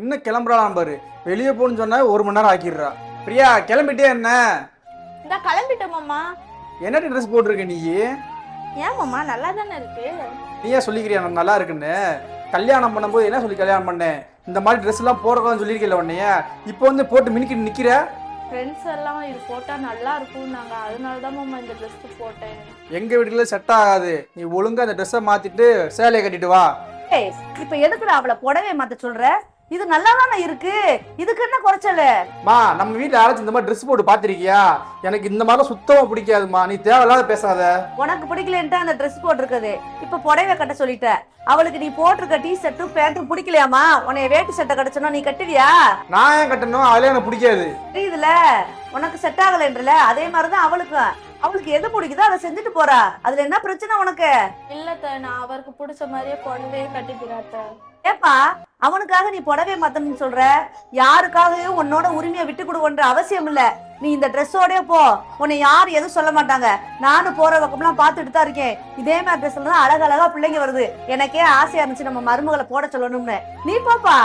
இன்னும் கிளம்புறான் பாரு. வெளியே போன்னு சொன்னா 1 மணி நேரம் ஆக்கிடுறா. பிரியா கிளம்பிட்டே என்ன? இந்த கிளம்பிட்டோம் மாமா. என்னடி ட்ரெஸ் போட்டிருக்க நீ? ஏன் மாமா நல்லா தானே இருக்கு. நீ ஏன் சொல்லிக்கிறியா நான் நல்லா இருக்குன்னு? கல்யாணம் பண்ணும்போது என்ன சொல்லி கல்யாணம் பண்ணேன்? இந்த மாதிரி ட்ரெஸ் எல்லாம் போடக்கூடாதுன்னு சொல்லியிருக்கல உன்னைய. இப்போ வந்து போட்டு மினிக்கிட்டு நிக்கிற. ஃப்ரெண்ட்ஸ் எல்லாம் இது போட்டா நல்லா இருக்கும்னாங்க, அதனால தான் மாமா இந்த ட்ரெஸ் போட்டேன். எங்க வீட்டுல செட் ஆகாது. நீ ஒழுங்கா அந்த ட்ரெஸ்ஸை மாத்திட்டு சேலையை கட்டிட்டு வா. இப்ப எதுக்குடா அவளை புடவை மாத்த சொல்ற? இது நல்லா தானே இருக்கு, இதுக்கு என்ன குறைச்சல? மா நம்ம வீட்டுல யாராச்சும் இந்த மாதிரி ட்ரெஸ் போட்டு பாத்திருக்கியா? எனக்கு இந்த மாதிரிலாம் சுத்தமா பிடிக்காதுமா. நீ தேவையில்லாத பேசாத. உனக்கு பிடிக்கலன்ட்டு அந்த ட்ரெஸ் போட்டிருக்குது, இப்ப புடவை கட்ட சொல்லிட்ட. அவளுக்கு நீ போட்டிருக்க டி ஷர்ட்டும் பேண்ட்டும் பிடிக்கலையாமா? உன்னைய வேட்டி சட்டை கிடைச்சனா நீ கட்டுவியா? நான் ஏன் கட்டணும்? அதெல்லாம் எனக்கு பிடிக்காது. தெரியுதுல, உனக்கு செட் ஆகலன்றல. அதே மாதிரிதான் அவளுக்கு எது பிடிக்குதோ அதை செஞ்சுட்டு போறா. அதுல என்ன பிரச்சனை உனக்கு? இல்ல நான் அவருக்கு பிடிச்ச மாதிரியே புடவையே கட்டிக்கிறாத்த. ஏப்பா, அவனுக்காக நீ புடவை மாத்தணும்னு சொல்ற? யாருக்காகவும் உன்னோட உரிமையை விட்டு கொடுன்ற அவசியம் இல்ல. நீ இந்த ட்ரெஸ்ஸோடய போ, உன்னை யாரும் எதுவும் சொல்ல மாட்டாங்க. நானும் போற பக்கம்லாம் பார்த்துட்டு தான் இருக்கேன். இதே மாதிரி ட்ரெஸ்ல தான் அழகழகா பிள்ளைங்க வருது. எனக்கே ஆசையா இருந்துச்சு நம்ம மருமகளை போட சொல்லணும்னு. நீ போப்பா.